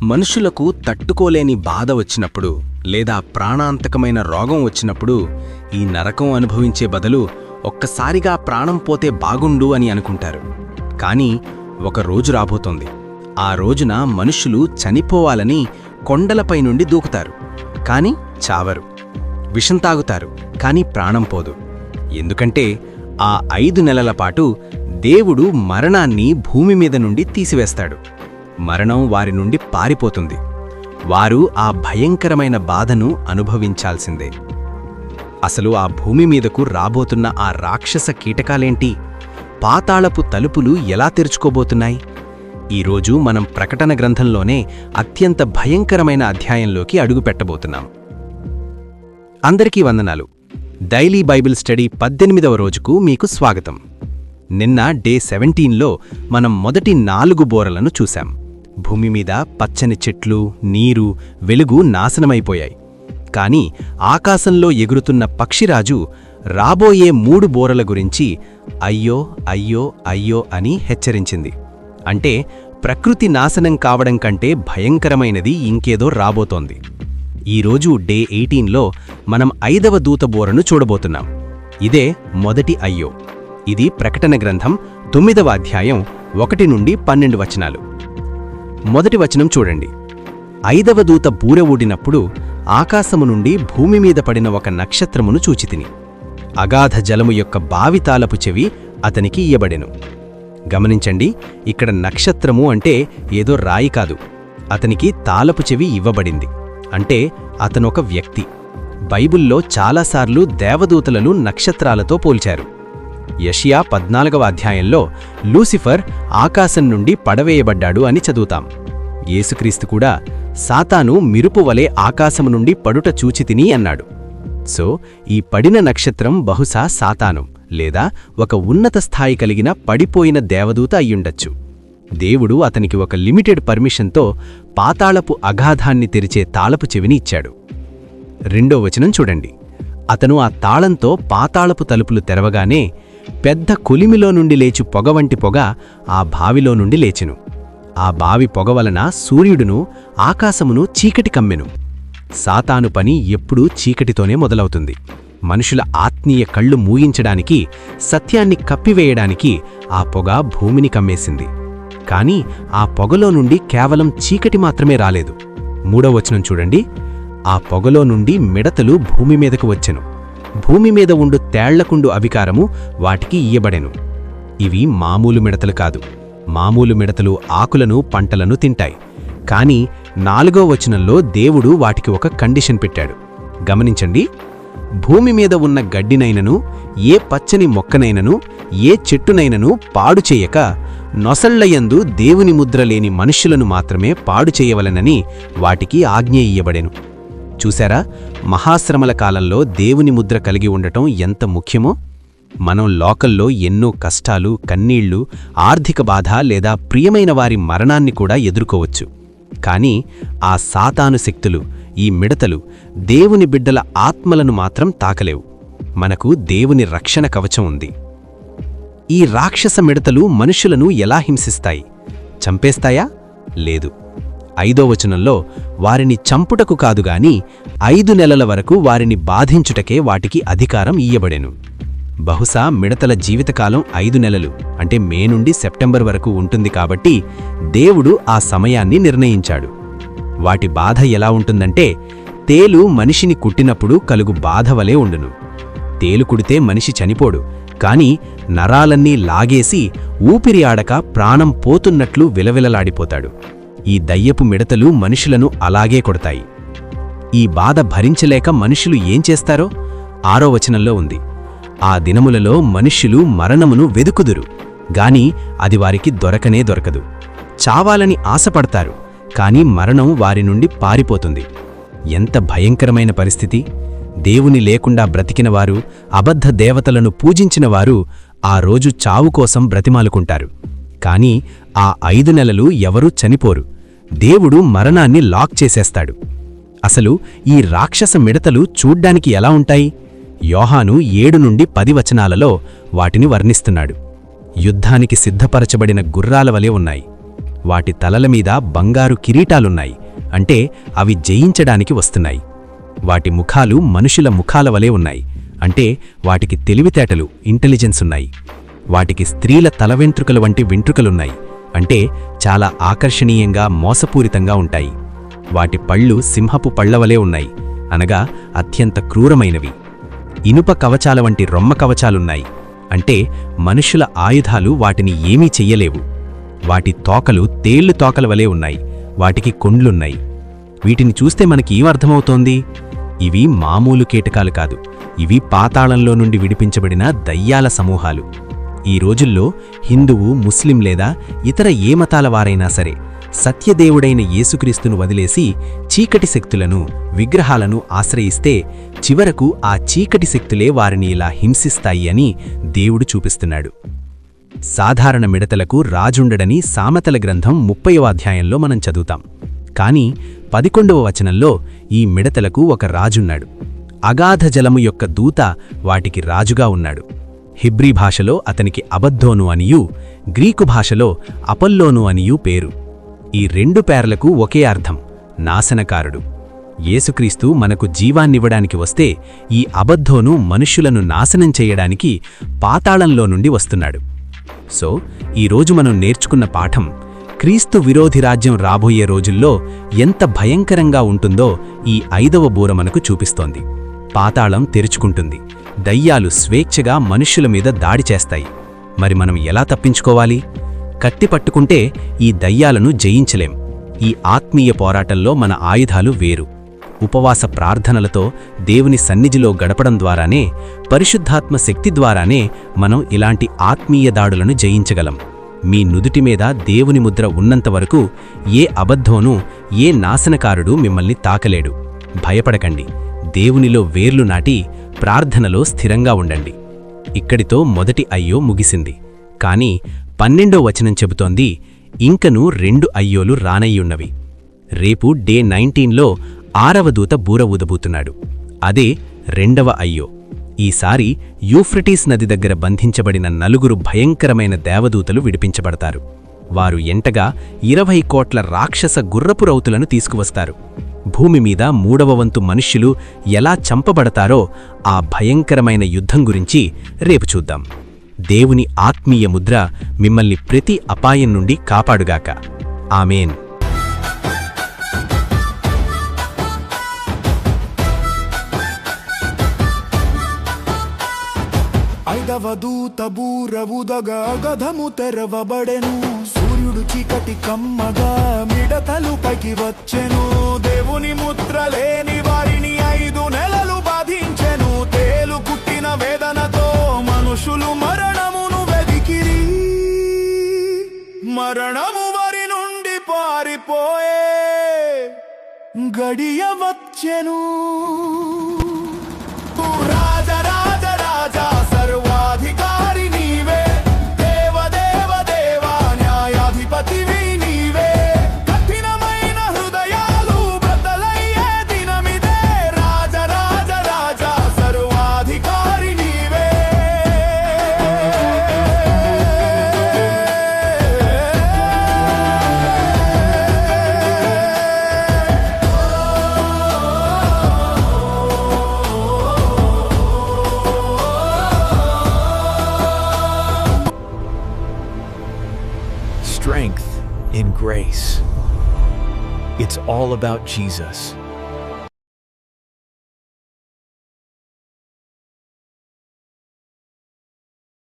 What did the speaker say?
మనుషులకు తట్టుకోలేని బాధ వచ్చినప్పుడు లేదా ప్రాణాంతకమైన రోగం వచ్చినప్పుడు ఈ నరకం అనుభవించే బదులు ఒక్కసారిగా ప్రాణం పోతే బాగుండు అని అనుకుంటారు. కానీ ఒక రోజు రాబోతోంది. ఆ రోజున మనుషులు చనిపోవాలని కొండలపై నుండి దూకుతారు, కాని చావరు. విషం తాగుతారు, కాని ప్రాణం పోదు. ఎందుకంటే ఆ 5 నెలల పాటు దేవుడు మరణాన్ని భూమి మీద నుండి తీసివేస్తాడు. మరణం వారి నుండి పారిపోతుంది. వారు ఆ భయంకరమైన బాధను అనుభవించాల్సిందే. అసలు ఆ భూమి మీదకు రాబోతున్న ఆ రాక్షస కీటకాలేంటి? పాతాళపు తలుపులు ఎలా తెరుచుకోబోతున్నాయి? ఈరోజు మనం ప్రకటన గ్రంథంలోనే అత్యంత భయంకరమైన అధ్యాయంలోకి అడుగుపెట్టబోతున్నాం. అందరికీ వందనాలు. డైలీ బైబిల్ స్టడీ 18వ రోజుకు మీకు స్వాగతం. నిన్న డే 17లో మనం మొదటి 4 బోరలను చూశాం. భూమి మీద పచ్చని చెట్లు, నీరు, వెలుగు నాశనమైపోయాయి. కాని ఆకాశంలో ఎగురుతున్న పక్షిరాజు రాబోయే 3 బోరల గురించి అయ్యో అయ్యో అయ్యో అని హెచ్చరించింది. అంటే ప్రకృతి నాశనం కావడం కంటే భయంకరమైనది ఇంకేదో రాబోతోంది. ఈరోజు డే 18లో మనం 5వ దూత బోరను చూడబోతున్నాం. ఇదే మొదటి అయ్యో. ఇది ప్రకటన గ్రంథం 9వ అధ్యాయం 1 నుండి 12 వచనాలు. మొదటి వచనం చూడండి. 5వ దూత బూర ఊడినప్పుడు ఆకాశము నుండి భూమి మీద పడిన ఒక నక్షత్రమును చూచితిని. అగాధ జలము యొక్క బావితాలపు చెవి అతనికి ఇయ్యబడెను. గమనించండి, ఇక్కడ నక్షత్రము అంటే ఏదో రాయి కాదు. అతనికి తాలపు చెవి ఇవ్వబడింది. అంటే అతనొక వ్యక్తి. బైబిల్లో చాలాసార్లు దేవదూతలను నక్షత్రాలతో పోల్చారు. యెషయా 14వ అధ్యాయంలో లూసిఫర్ ఆకాశం నుండి పడవేయబడ్డాడు అని చదువుతాం. యేసుక్రీస్తు కూడా సాతాను మిరుపువలే ఆకాశము నుండి పడుట చూచితిని అన్నాడు. సో ఈ పడిన నక్షత్రం బహుశా సాతాను లేదా ఒక ఉన్నత స్థాయి కలిగిన పడిపోయిన దేవదూత అయ్యుండొచ్చు. దేవుడు అతనికి ఒక లిమిటెడ్ పర్మిషన్తో పాతాళపు అగాధాన్ని తెరిచే తాళపు చెవిని ఇచ్చాడు. 2వ వచనం చూడండి. అతను ఆ తాళంతో పాతాళపు తలుపులు తెరవగానే పెద్ద కొలిమిలో నుండి లేచి పొగ వంటి పొగ ఆ బావిలో నుండి లేచెను. ఆ బావి పొగ వలన సూర్యుడును ఆకాశమును చీకటి కమ్మెను. సాతాను పని ఎప్పుడూ చీకటితోనే మొదలవుతుంది. మనుషుల ఆత్మీయ కళ్ళు మూయించడానికి, సత్యాన్ని కప్పివేయడానికి ఆ పొగ భూమిని కమ్మేసింది. కాని ఆ పొగలో నుండి కేవలం చీకటి మాత్రమే రాలేదు. 3వ వచనం చూడండి. ఆ పొగలో నుండి మిడతలు భూమి మీదకు వచ్చెను. భూమి మీద ఉండు తేళ్లకుండు అధికారము వాటికి ఇయ్యబడెను. ఇవి మామూలు మిడతలు కాదు. మామూలు మిడతలు ఆకులను, పంటలను తింటాయి. కాని 4వ వచనంలో దేవుడు వాటికి ఒక కండిషన్ పెట్టాడు. గమనించండి. భూమి మీద ఉన్న గడ్డినైనను, ఏ పచ్చని మొక్కనైనను, ఏ చెట్టునైనను పాడు చేయక నొసళ్లయందు దేవుని ముద్ర లేని మనుష్యులను మాత్రమే పాడు చేయవలనని వాటికి ఆజ్ఞ ఇయ్యబడెను. చూశారా, మహాశ్రమల కాలంలో దేవుని ముద్ర కలిగి ఉండటం ఎంత ముఖ్యమో. మనం లోకల్లో ఎన్నో కష్టాలు, కన్నీళ్లు, ఆర్థిక బాధ లేదా ప్రియమైన వారి మరణాన్ని కూడా ఎదుర్కోవచ్చు. కాని ఆ సాతాను శక్తులు, ఈ మిడతలు దేవుని బిడ్డల ఆత్మలను మాత్రం తాకలేవు. మనకు దేవుని రక్షణ కవచం ఉంది. ఈ రాక్షస మిడతలు మనుషులను ఎలా హింసిస్తాయి? చంపేస్తాయా? లేదు. 5వ వచనంలో వారిని చంపుటకు కాదుగాని 5 నెలల వరకు వారిని బాధించుటకే వాటికి అధికారం ఇయ్యబడెను. బహుశా మిడతల జీవితకాలం 5 నెలలు, అంటే మే నుండి సెప్టెంబర్ వరకు ఉంటుంది. కాబట్టి దేవుడు ఆ సమయాన్ని నిర్ణయించాడు. వాటి బాధ ఎలా ఉంటుందంటే, తేలు మనిషిని కుట్టినప్పుడు కలుగు బాధ వలె ఉండును. తేలు కుడితే మనిషి చనిపోడు, కాని నరాలన్నీ లాగేసి ఊపిరి ఆడక ప్రాణం పోతున్నట్లు విలవిలలాడిపోతాడు. ఈ దయ్యపు మిడతలు మనుషులను అలాగే కొడతాయి. ఈ బాధ భరించలేక మనుషులు ఏం చేస్తారో 6వ వచనంలో ఉంది. ఆ దినములలో మనుష్యులు మరణమును వెదుకుదురు, గాని అది వారికి దొరకనే దొరకదు. చావాలని ఆశపడతారు, కాని మరణం వారి నుండి పారిపోతుంది. ఎంత భయంకరమైన పరిస్థితి! దేవుని లేకుండా బ్రతికినవారు, అబద్ధ దేవతలను పూజించినవారు ఆ రోజు చావు కోసం బ్రతిమాలుకుంటారు. కాని ఆ 5 నెలలు ఎవరూ చనిపోరు. దేవుడు మరణాన్ని లాక్ చేసేస్తాడు. అసలు ఈ రాక్షస మిడతలు చూడ్డానికి ఎలా ఉంటాయి? యోహాను 7 నుండి 10 వచనాలలో వాటిని వర్ణిస్తున్నాడు. యుద్ధానికి సిద్ధపరచబడిన గుర్రాల వలె ఉన్నాయి. వాటి తలల మీద బంగారు కిరీటాలున్నాయి, అంటే అవి జయించడానికి వస్తున్నాయి. వాటి ముఖాలు మనుషుల ముఖాల వలె ఉన్నాయి, అంటే వాటికి తెలివితేటలు, ఇంటెలిజెన్స్ ఉన్నాయి. వాటికి స్త్రీల తలవెంట్రుకల వంటి వెంట్రుకలున్నాయి, అంటే చాలా ఆకర్షణీయంగా, మోసపూరితంగా ఉంటాయి. వాటి పళ్ళు సింహపు పళ్లవలే ఉన్నాయి, అనగా అత్యంత క్రూరమైనవి. ఇనుప కవచాల వంటి రొమ్మ కవచాలున్నాయి, అంటే మనుషుల ఆయుధాలు వాటిని ఏమీ చెయ్యలేవు. వాటి తోకలు తేళ్లు తోకల వలె ఉన్నాయి, వాటికి కొండ్లున్నాయి. వీటిని చూస్తే మనకి ఏమర్థమవుతోంది? ఇవి మామూలు కీటకాలు కాదు, ఇవి పాతాళంలో నుండి విడిపించబడిన దయ్యాల సమూహాలు. ఈ రోజుల్లో హిందువు, ముస్లిం లేదా ఇతర ఏ మతాల వారైనా సరే సత్యదేవుడైన యేసుక్రీస్తును వదిలేసి చీకటి శక్తులను, విగ్రహాలను ఆశ్రయిస్తే చివరకు ఆ చీకటి శక్తులే వారిని ఇలా హింసిస్తాయి అని దేవుడు చూపిస్తున్నాడు. సాధారణ మిడతలకు రాజుండడని సామెతల గ్రంథం 30వ అధ్యాయంలో మనం చదువుతాం. కాని 11వ వచనంలో ఈ మిడతలకు ఒక రాజున్నాడు. అగాధ జలము యొక్క దూత వాటికి రాజుగా ఉన్నాడు. హిబ్రీ భాషలో అతనికి అబద్దోను అనియూ, గ్రీకు భాషలో అపల్లోను అనియూ పేరు. ఈ రెండు పేర్లకు ఒకే అర్థం, నాశనకారుడు. యేసుక్రీస్తు మనకు జీవాన్నివ్వడానికి వస్తే ఈ అబద్ధోను మనుష్యులను నాశనం చేయడానికి పాతాళంలో నుండి వస్తున్నాడు. సో ఈరోజు మనం నేర్చుకున్న పాఠం క్రీస్తు విరోధి రాజ్యం రాబోయే రోజుల్లో ఎంత భయంకరంగా ఉంటుందో ఈ 5వ బూర మనకు చూపిస్తోంది. పాతాళం తెరుచుకుంటుంది, దయ్యాలు స్వేచ్ఛగా మనుష్యుల మీద దాడి చేస్తాయి. మరి మనం ఎలా తప్పించుకోవాలి? కత్తి పట్టుకుంటే ఈ దయ్యాలను జయించలేం. ఈ ఆత్మీయ పోరాటంలో మన ఆయుధాలు వేరు. ఉపవాస ప్రార్థనలతో దేవుని సన్నిధిలో గడపడం ద్వారానే, పరిశుద్ధాత్మ శక్తి ద్వారానే మనం ఇలాంటి ఆత్మీయ దాడులను జయించగలం. మీ నుదుటి మీద దేవుని ముద్ర ఉన్నంతవరకు ఏ అబద్ధోనూ, ఏ నాశనకారుడు మిమ్మల్ని తాకలేడు. భయపడకండి, దేవునిలో వేర్లు నాటి ప్రార్థనలో స్థిరంగా ఉండండి. ఇక్కడితో మొదటి అయ్యో ముగిసింది. కాని 12వ వచనం చెబుతోంది, ఇంకనూ 2 అయ్యోలు రానయ్యున్నవి. రేపు డే 19లో 6వ దూత బూర ఊదబోతున్నాడు. అదే 2వ అయ్యో. ఈసారి యూఫ్రటీస్ నది దగ్గర బంధించబడిన 4 భయంకరమైన దేవదూతలు విడిపించబడతారు. వారు ఎంటగా 20 కోట్ల రాక్షస గుర్రపు రౌతులను తీసుకువస్తారు. భూమి మీద 3వ వంతు మనుష్యులు ఎలా చంపబడతారో ఆ భయంకరమైన యుద్ధం గురించి రేపు చూద్దాం. దేవుని ఆత్మీయ ముద్ర మిమ్మల్ని ప్రతి అపాయం నుండి కాపాడుగాక. ఆమేన్. ఐదవ దూత బూర ఊదగా అగాధము తెరవబడెను. సూర్యుడు చీకటి కమ్మగా మిడతలు పైకి వచ్చెను. దేవుని ముద్ర లేని వారిని 5 నెలలు బాధించెను. తేలు కుట్టిన వేదనతో మనుషులు మరణమును వెదికిరి. మరణము వారి నుండి పారిపోయే గడియ వచ్చెను. Strength in grace. It's all about Jesus.